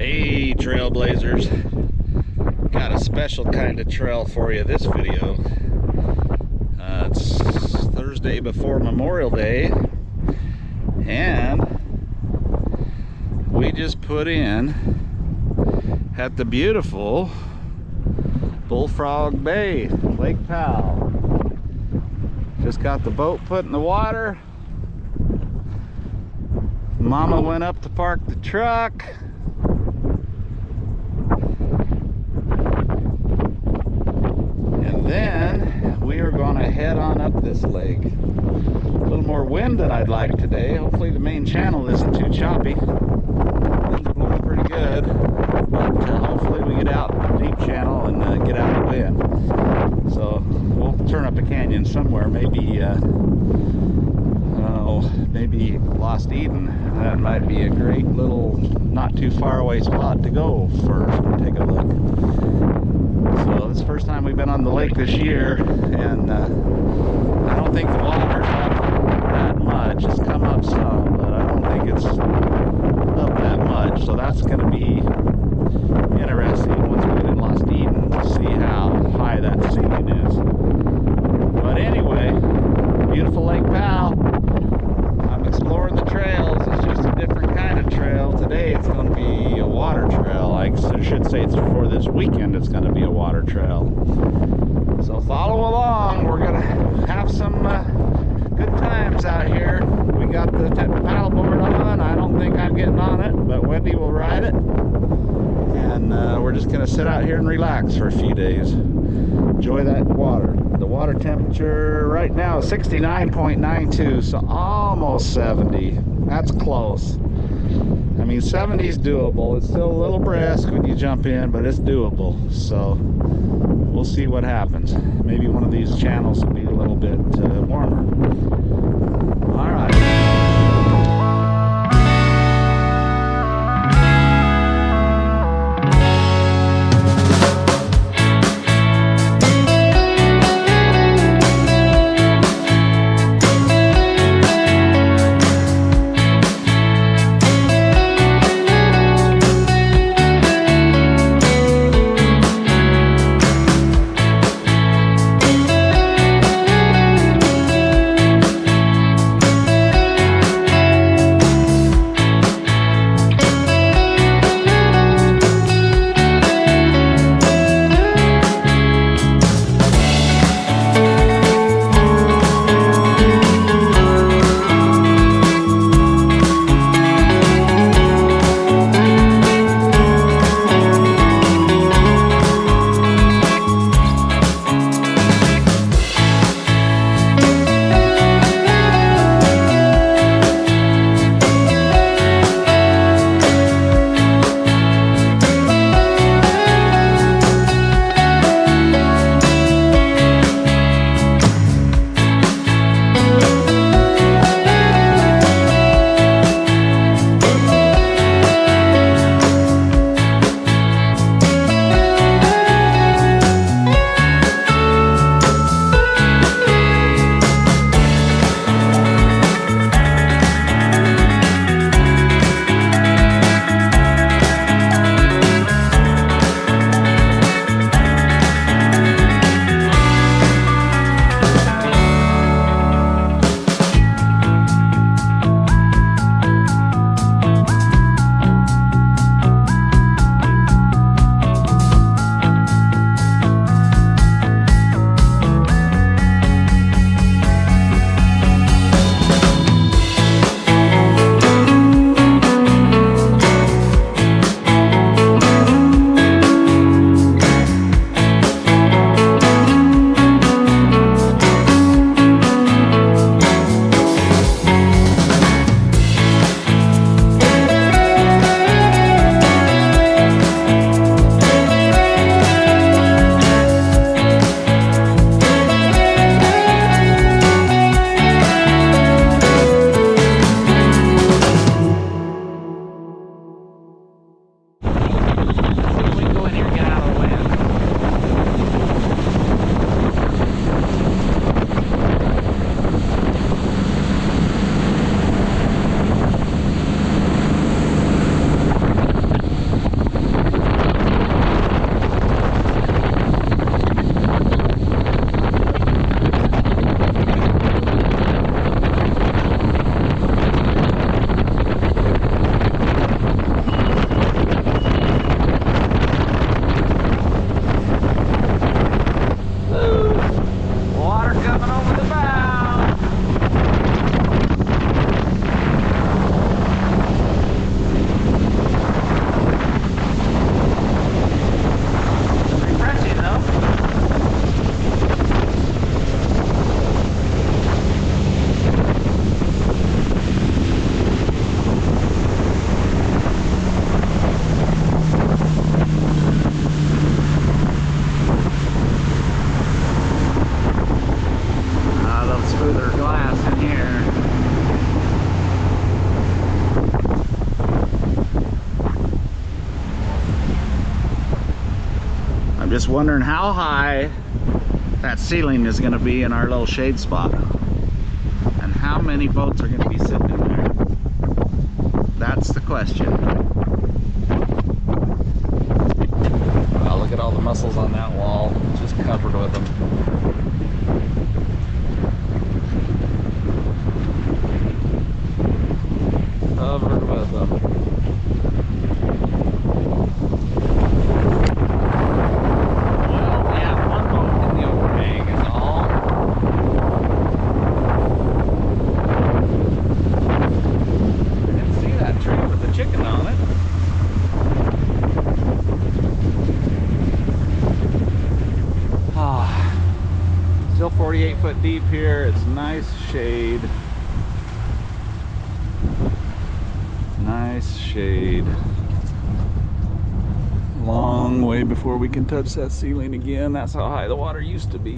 Hey trailblazers, got a special kind of trail for you this video. It's Thursday before Memorial Day, and we just put in at the beautiful Bullfrog Bay, Lake Powell. Just got the boat put in the water. Mama went up to park the truck. And then we are going to head on up this lake. A little more wind than I'd like today. Hopefully the main channel isn't too choppy. Wind's blowing pretty good. But hopefully we get out the deep channel and get out of the wind. So we'll turn up a canyon somewhere. Maybe Lost Eden. That might be a great little, not too far away spot to go first and take a look. So this is the first time we've been on the lake this year, and I don't think the water's up that much. It's come up some, but I don't think it's up that much. So that's going to be interesting once we get in Lost Eden to see how high that ceiling is. But anyway, beautiful Lake Powell. I'm exploring the trails. It's just a different kind of trail. Today it's going to be a water trail. I should say it's for this weekend it's going to be a water trail. So follow along. We're going to have some good times out here. We got the paddleboard on. I don't think I'm getting on it, but Wendy will ride it. And we're just going to sit out here and relax for a few days. Enjoy that water. The water temperature right now is 69.92, so almost 70. That's close. I mean, 70 is doable. It's still a little brisk when you jump in, but it's doable. So we'll see what happens. Maybe one of these channels will be a little bit warmer. All right. just wondering how high that ceiling is going to be in our little shade spot, and how many boats are going to be sitting in there. That's the question. Wow, look at all the mussels on that wall, just covered with them. Covered with them. Still 48 foot deep here. It's nice shade. Nice shade. Long way before we can touch that ceiling again. That's how high the water used to be.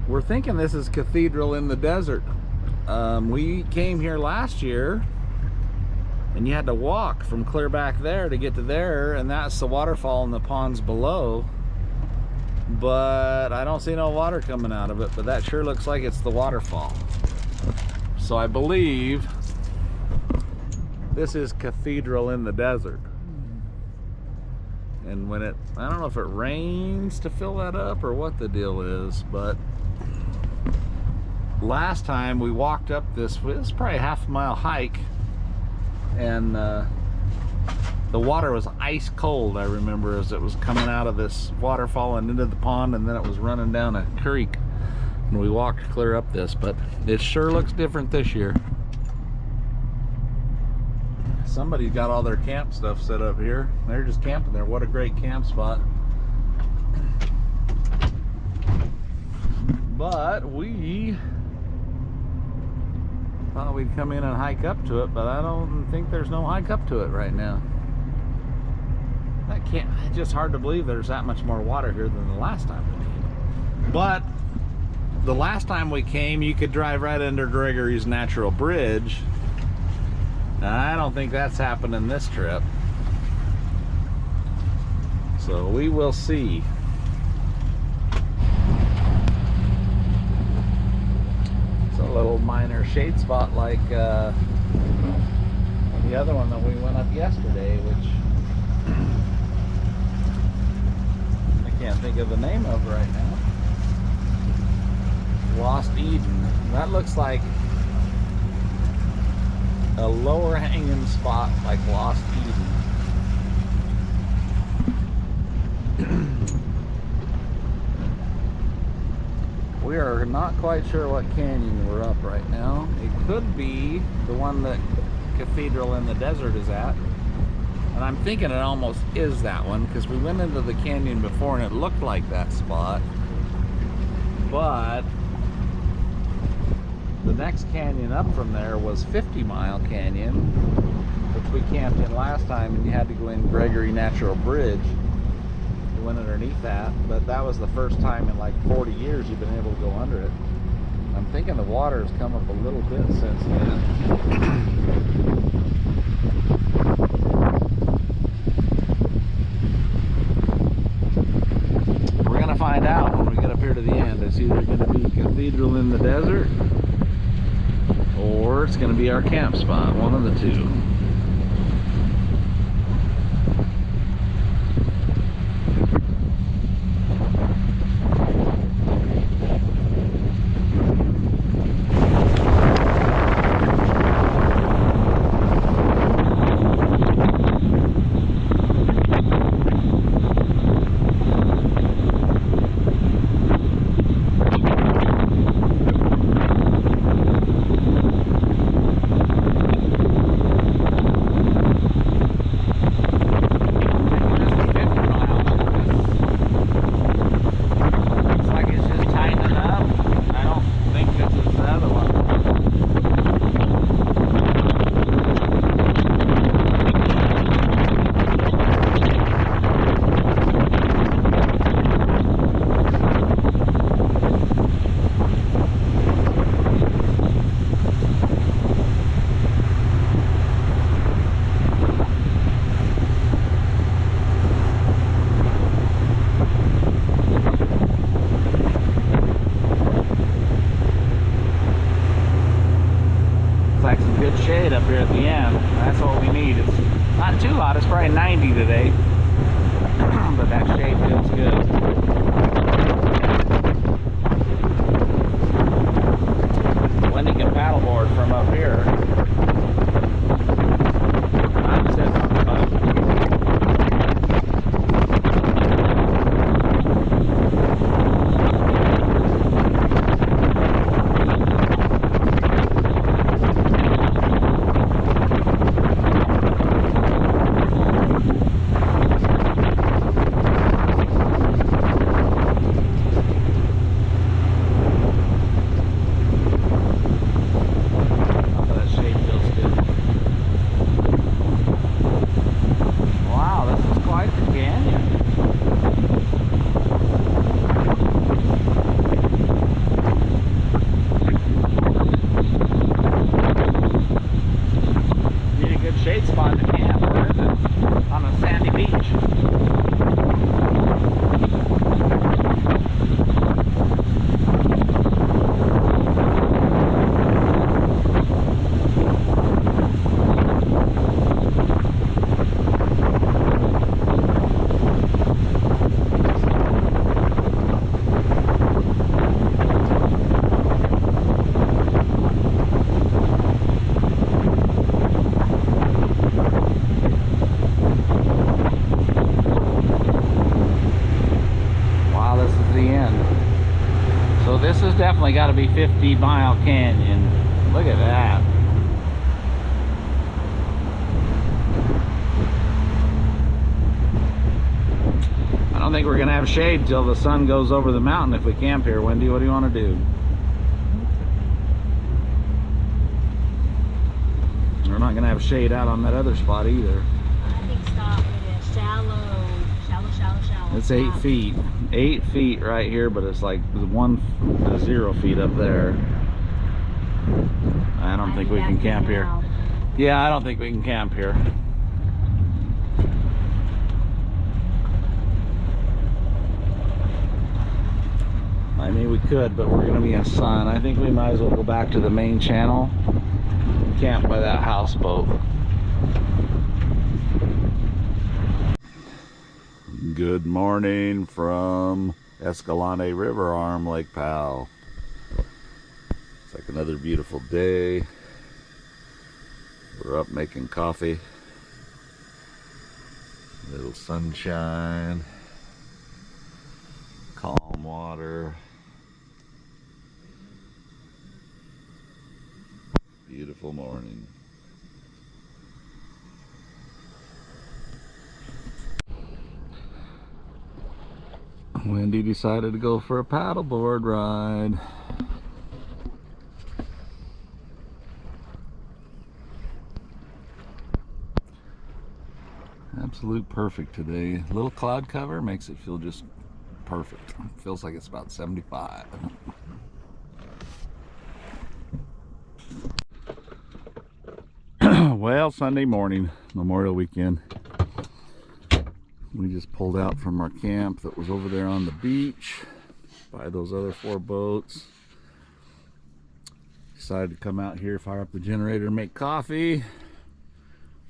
We're thinking this is Cathedral in the Desert. We came here last year and you had to walk from clear back there to get to there, and that's the waterfall in the ponds below, but I don't see no water coming out of it, but that sure looks like it's the waterfall. So I believe this is Cathedral in the Desert. And when it, I don't know if it rains to fill that up or what the deal is, but last time we walked up this, it was probably a half-mile hike, and the water was ice cold, I remember, as it was coming out of this waterfall and into the pond, and then it was running down a creek, and we walked clear up this, but it sure looks different this year. somebody's got all their camp stuff set up here. They're just camping there. What a great camp spot. But we thought we'd come in and hike up to it, but I don't think there's no hike up to it right now. It's just hard to believe there's that much more water here than the last time we came. But the last time we came, you could drive right under Gregory's Natural Bridge. I don't think that's happening this trip. So we will see. It's a little minor shade spot like the other one that we went up yesterday, which I can't think of the name of right now. Lost Eden. That looks like a lower hanging spot like Lost Eden. We are not quite sure what canyon we're up right now. It could be the one that Cathedral in the Desert is at. And I'm thinking it almost is that one because we went into the canyon before and it looked like that spot. But the next canyon up from there was 50 Mile Canyon, which we camped in last time, and you had to go in Gregory Natural Bridge. We went underneath that, but that was the first time in like 40 years you've been able to go under it. I'm thinking the water has come up a little bit since then. We're gonna find out when we get up here to the end. It's either gonna be Cathedral in the Desert, or it's going to be our camp spot, one of the two. Shade up here at the end. That's what we need. It's not too hot. It's probably 90 today, but that shade feels good. Wendy can paddleboard from up here. I'm sitting on the boat. This has definitely got to be 50 Mile Canyon. Look at that. have shade till the sun goes over the mountain if we camp here. Wendy, what do you want to do? We're not going to have shade out on that other spot either. I think stop it. Shallow. It's 8 feet. 8 feet right here, but it's like 0 feet up there. I don't think we can camp here. Yeah, I don't think we can camp here. I mean, we could, but we're going to be in sun. I think we might as well go back to the main channel, camp by that houseboat. Good morning from Escalante River Arm, Lake Powell. It's like another beautiful day. We're up making coffee. A little sunshine. Calm water. Beautiful morning. Wendy decided to go for a paddleboard ride. Absolute perfect today. A little cloud cover makes it feel just perfect. It feels like it's about 75. Well, Sunday morning, Memorial Weekend. We just pulled out from our camp that was over there on the beach by those other 4 boats. Decided to come out here, fire up the generator, and make coffee.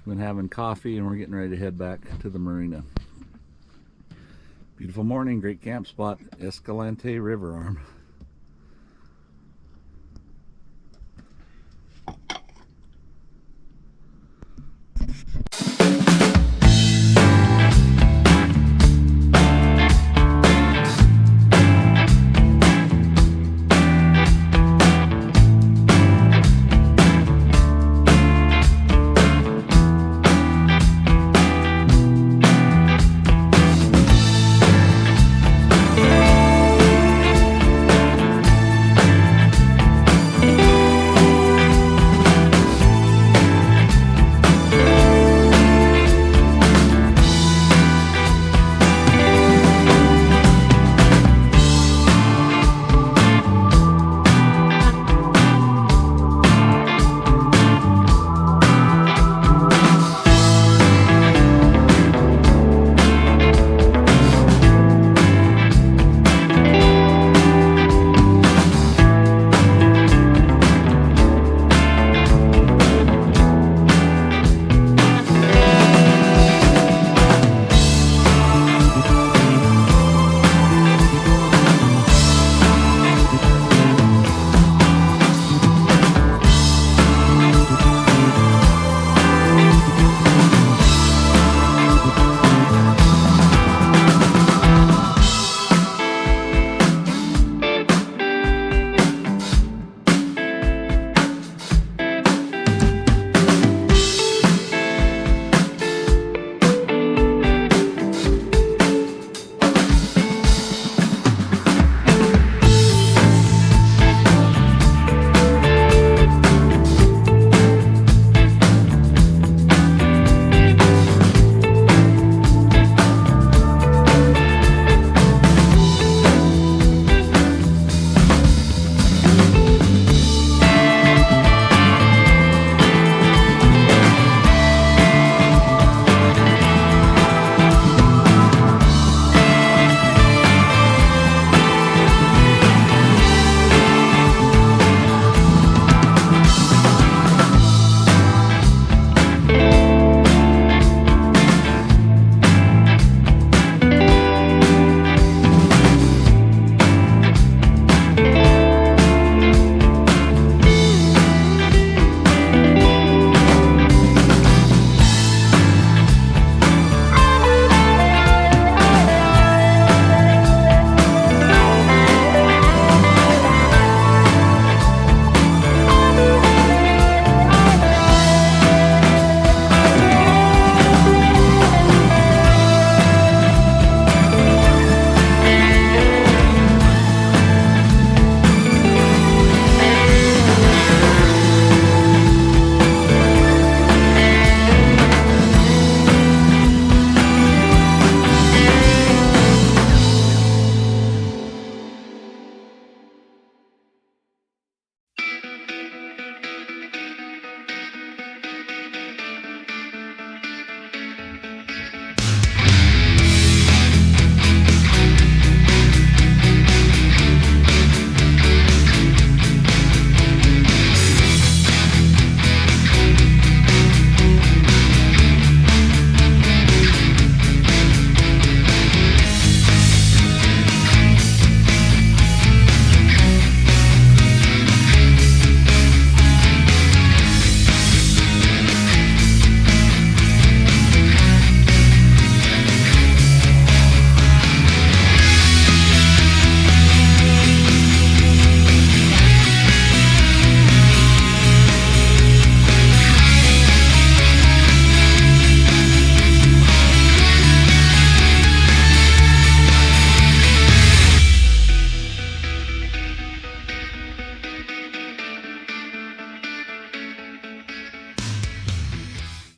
We've been having coffee and we're getting ready to head back to the marina. Beautiful morning, great camp spot, Escalante River Arm.